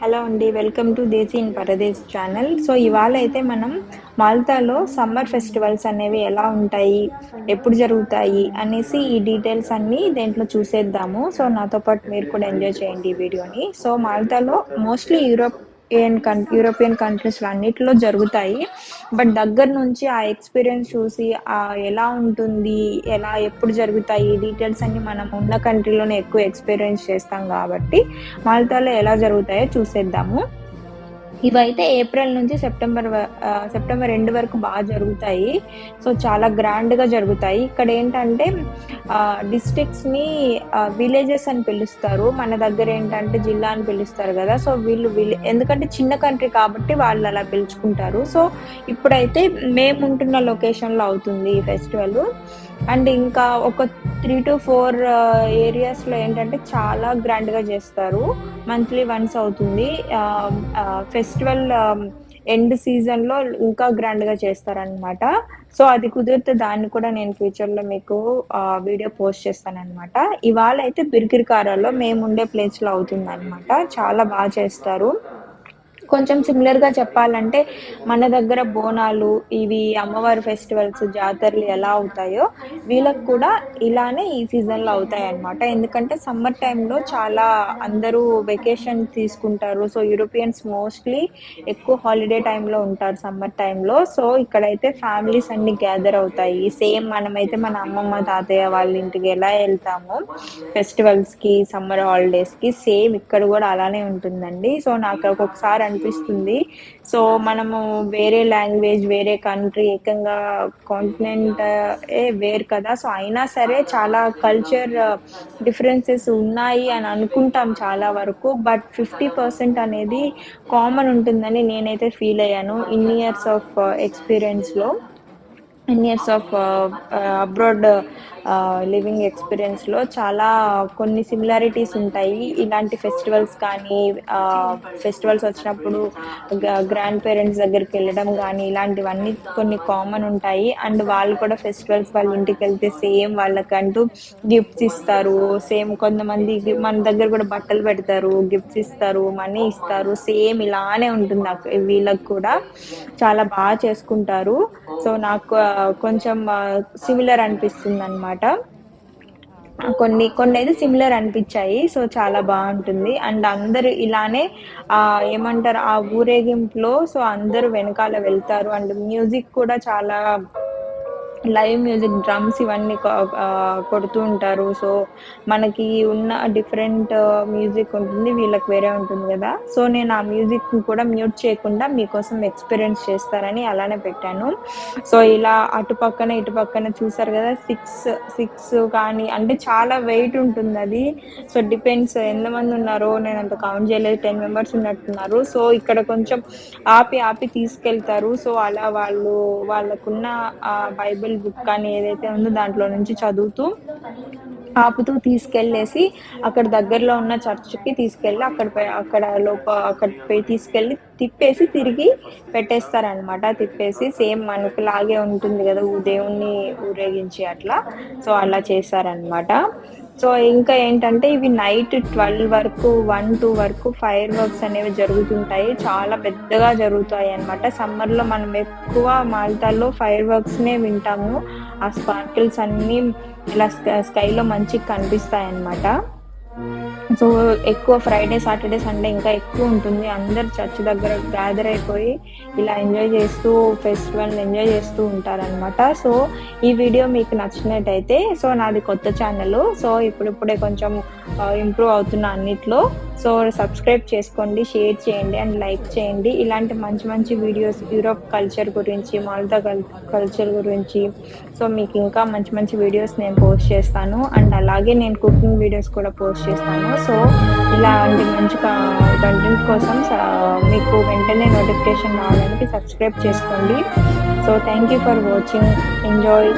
Hello అండి. Welcome to 'desi in Pardes' channel. So, ఇవాళ అయితే మనం మాల్తాలో సమ్మర్ ఫెస్టివల్స్ అనేవి ఎలా ఉంటాయి? ఎప్పుడు జరుగుతాయి? అనేసి ఈ డీటెయిల్స్ అన్నీ దేంట్లో చూసేద్దాము. సో, నాతో పాటు మీరు కూడా ఎంజాయ్ చేయండి ఈ వీడియోని. సో, మాల్తాలో మోస్ట్‌లీ యూరోపియన్ కంట్రీస్‌లో అన్నిట్లో జరుగుతాయి. బట్ దగ్గర నుంచి ఆ ఎక్స్‌పీరియన్స్ చూసి ఎలా ఉంటుంది? ఎప్పుడు జరుగుతాయి? ఈ డీటెయిల్స్ అన్నీ మనం ఉన్న కంట్రీలోనే ఎక్కువ ఎక్స్‌పీరియన్స్ చేస్తాం గాబట్టి మాల్టాలో ఎలా జరుగుతాయో చూసేద్దాము. ఇవైతే ఏప్రిల్ నుంచి సెప్టెంబర్ ఎండ్ వరకు జరుగుతాయి. సో, చాలా గ్రాండ్‌గా జరుగుతాయి. ఇక్కడేంటంటే డిస్ట్రిక్ట్స్‌ని విలేజెస్ అని పిలుస్తారు. మన దగ్గరేంటంటే జిల్లా అని పిలుస్తారు గదా! సో, వీళ్ళు ఎందుకంటే చిన్న కంట్రీ కాబట్టి వాళ్ళలా పిలుచుకుంటారు. సో, ఇప్పుడైతే మేముంటున్న లొకేషన్‌లో అవుతుంది ఈ ఫెస్టివలు. అండ్ ఇంకా ఒక 3-4 ఏరియాస్‌లో ఏంటంటే చాలా గ్రాండ్‌గా జేస్తారు. మంత్లీ వన్స్ అవుతుంది. ఫెస్టివల్ ఎండ్ సీజన్‌లో ఇంకా గ్రాండ్‌గా చేస్తారనమాట. సో, అది కుదిరితే దాన్ని కూడా నేను ఫ్యూచర్‌లో మీకు వీడియో పోస్ట్ చేస్తాననమాట. ఇవాళైతే బిర్కిర్‌కారాలో మేముండే ప్లేస్‌లో అవుతుందనమాట. చాలా చేస్తారు. కొంచెం సిమిలర్‌గా చెప్పాలంటే, మన దగ్గర బోనాలు, ఇవి అమ్మవారి ఫెస్టివల్స్, జాతరలు ఎలా అవుతాయో, వీళ్ళకి కూడా ఇలానే ఈ సీజన్‌లో అవుతాయన్నమాట. ఎందుకంటే సమ్మర్ టైమ్‌లో చాలా అందరూ వెకేషన్ తీసుకుంటారు. సో, యూరోపియన్స్ మోస్ట్‌లీ ఎక్కువ హాలిడే టైమ్‌లో ఉంటారు సమ్మర్ టైమ్‌లో. సో, ఇక్కడైతే ఫ్యామిలీస్ అన్నీ గ్యాదర్ అవుతాయి. సేమ్ మనమైతే మన అమ్మమ్మ, తాతయ్య వాళ్ళ ఇంటికి ఎలా ఎళ్తామో ఫెస్టివల్స్‌కి, సమ్మర్ హాలిడేస్‌కి సేమ్ ఇక్కడ గూడా అలానే ఉంటుందండి. సో, నాకు ఒక్కొక్కసారి అనిపిస్తుంది. సో, మనము వేరే లాంగ్వేజ్, వేరే కంట్రీ ఏకంగా కాంటినెంట్ వేరు కదా! సో, అయినా సరే చాలా కల్చర్ డిఫరెన్సెస్ ఉన్నాయి అని అనుకుంటాం చాలా వరకు. బట్ 50% అనేది కామన్ ఉంటుందని నేనైతే ఫీల్ అయ్యాను. ఇన్ని ఇయర్స్ ఆఫ్ ఎక్స్‌పీరియన్స్‌లో. ఇన్ని ఇయర్స్ ఆఫ్ అబ్రాడ్ లివింగ్ ఎక్స్‌పీరియన్స్‌లో చాలా కొన్ని సిమిలారిటీస్ ఉంటాయి. ఇలాంటి ఫెస్టివల్స్ కానీ, ఫెస్టివల్స్ వచ్చినప్పుడు గ్రాండ్ పేరెంట్స్ దగ్గరికెళ్ళడం గానీ, ఇలాంటివన్నీ కొన్ని కామన్ ఉంటాయి. అండ్ వాళ్ళు కూడా ఫెస్టివల్స్ వాళ్ళ ఇంటికెళ్తే సేమ్ వాళ్ళకంటూ గిఫ్ట్స్ ఇస్తారు. సేమ్ కొంతమంది మన దగ్గర కూడా బట్టలు పెడతారు, గిఫ్ట్స్ ఇస్తారు, మనీ ఇస్తారు. సేమ్ ఇలానే ఉంటుంది వీళ్ళకి కూడా. చాలా చేసుకుంటారు. సో, నాకు కొంచెం సిమిలర్ అనిపిస్తుందనమాట. కొన్నైతే సిమిలర్ అనిపిచ్చాయి. సో, చాలా బావుంటుంది. అండ్ అందరూ ఇలానే ఏమంటారు ఆ ఊరేగింపులో సో, అందరూ వెనకాల వెళ్తారు. అండ్ మ్యూజిక్ కూడా చాలా లైవ్ మ్యూజిక్ డ్రమ్స్ ఇవన్నీ కొడుతూ ఉంటారు. సో, మనకి ఉన్న డిఫరెంట్ మ్యూజిక్ ఉంటుంది. వీళ్ళకి వేరే ఉంటుంది గదా! సో, నేను ఆ మ్యూజిక్‌ని కూడా మ్యూట్ చేయకుండా మీకోసం ఎక్స్‌పీరియన్స్ చేస్తారని అలానే పెట్టాను. సో, ఇలా అటు పక్కన, ఇటు పక్కన చూసారు గదా! 6 కానీ అంటే చాలా వెయిట్ ఉంటుందది. సో, డిపెండ్స్ ఎంతమందున్నారో నేనంత కౌంట్ జేయలేదు. 10 మెంబర్స్ ఉన్నట్టున్నారు. సో, ఇక్కడ కొంచెం ఆపి తీసుకెళ్తారు. సో, అలా వాళ్ళకున్న బైబిల్ బుక్ కానీ ఏదైతే ఉందో దాంట్లో నుంచి చదువుతూ ఆపుతూ తీసుకెళ్ళేసి అక్కడ దగ్గరలో ఉన్న చర్చ్‌కి తీసుకెళ్ళి అక్కడ పోయి తీసుకెళ్ళి తిప్పేసి తిరిగి పెట్టేస్తారనమాట. తిప్పేసి సేమ్ మనకులాగే ఉంటుంది గదా! దేవుణ్ణి ఊరేగించి అట్లా. సో, అలా చేశారనమాట. సో, ఇంకా ఏంటంటే ఇవి నైట్ 12 వరకు, 1, 2 వరకు ఫైర్ వర్క్స్ అనేవి జరుగుతుంటాయి. చాలా పెద్దగా జరుగుతాయన్నమాట. సమ్మర్‌లో మనం ఎక్కువ మాల్టాలో ఫైర్ వర్క్స్‌నే వింటాము. ఆ స్పార్కిల్స్ అన్నీ ఇలా స్కైలో మంచిగా కనిపిస్తాయన్నమాట. సో, ఎక్కువ ఫ్రైడే, సాటర్‌డే, సండే ఇంకా ఎక్కువుంటుంది. అందరూ చర్చ్ దగ్గర గ్యాదర్ అయిపోయి ఇలా ఎంజాయ్ చేస్తూ ఫెస్టివల్‌ని ఎంజాయ్ చేస్తూ ఉంటారనమాట. సో, ఈ వీడియో మీకు నచ్చినట్టయితే సో, నాది కొత్త ఛానలు. సో, ఇప్పుడిప్పుడే కొంచెం ఇంప్రూవ్ అవుతున్నా అన్నిట్లో. సో, సబ్స్క్రైబ్ చేసుకోండి, షేర్ చేయండి అండ్ లైక్ చేయండి. ఇలాంటి మంచి మంచి వీడియోస్ యూరోప్ కల్చర్ గురించి, మాల్టా కల్చర్ గురించి సో, మీకు ఇంకా మంచి మంచి వీడియోస్ నేను పోస్ట్ చేస్తాను. అండ్ అలాగే నేను కుకింగ్ వీడియోస్ కూడా పోస్ట్ చేస్తాను. సో, ఇలాంటి మంచి కంటెంట్ కోసం మీకు వెంటనే నోటిఫికేషన్ రావడానికి సబ్స్క్రైబ్ చేసుకోండి. So, thank you for watching. Enjoy.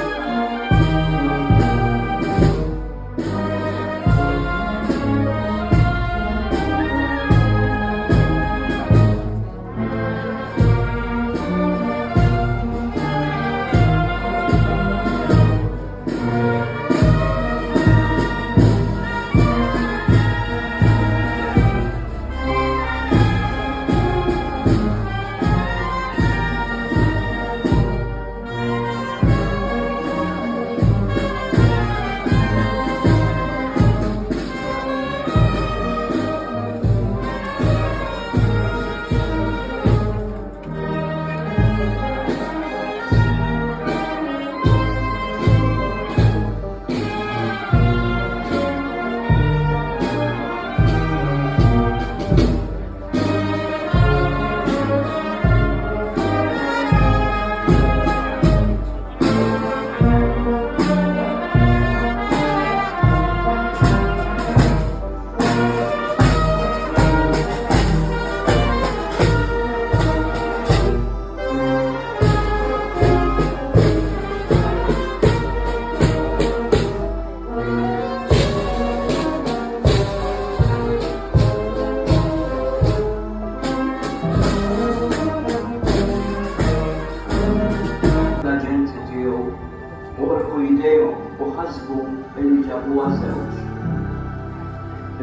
huwa żewġ.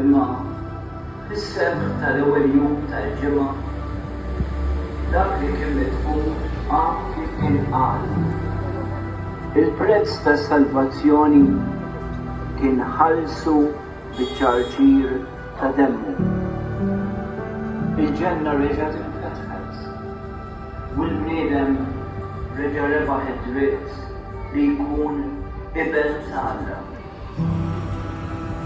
Imma fis-sebħ tal-ewwel jum tal-ġimgħa dak li kien mitkun kif kien qal. Il-prezz tas-salvazzjoni kien ħallsu biċ-ċarċir ta' demmu. Il-ġenna reġgħet infetħet u l-bniedem reġa' rebaħ id-dritt li jkun ibel ta' Alla.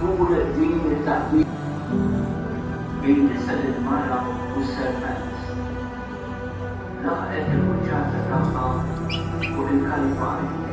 Dur din it-taħdid bejn nisel il-mara u s-serpent. Laħqet il-muġġata tagħha u l-Kalvarju.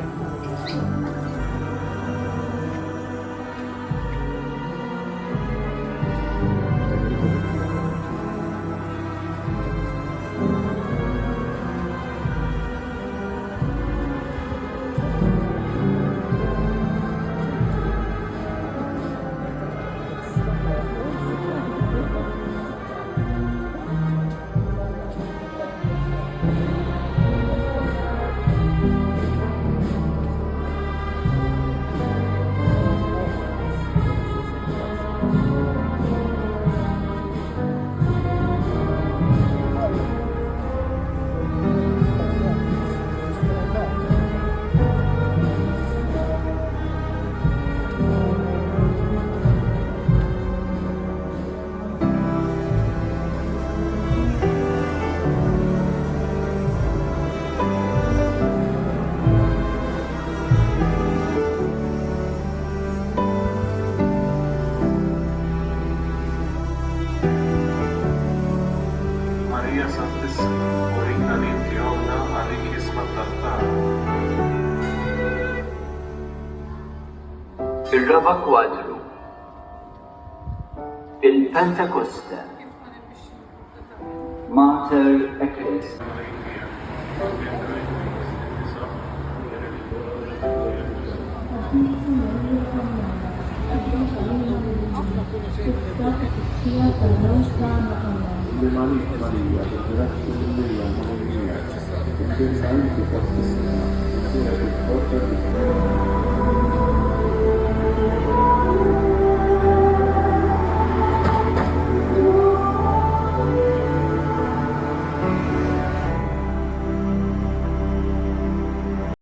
Marija Santissima, urina li inti għawna għalik jisma tal-tar. Il-raba kwadru, il-Pentekoste, Mater Ecclesia. Maria, grazie mille, Maria, che pensa anche fortissima, che sia più forte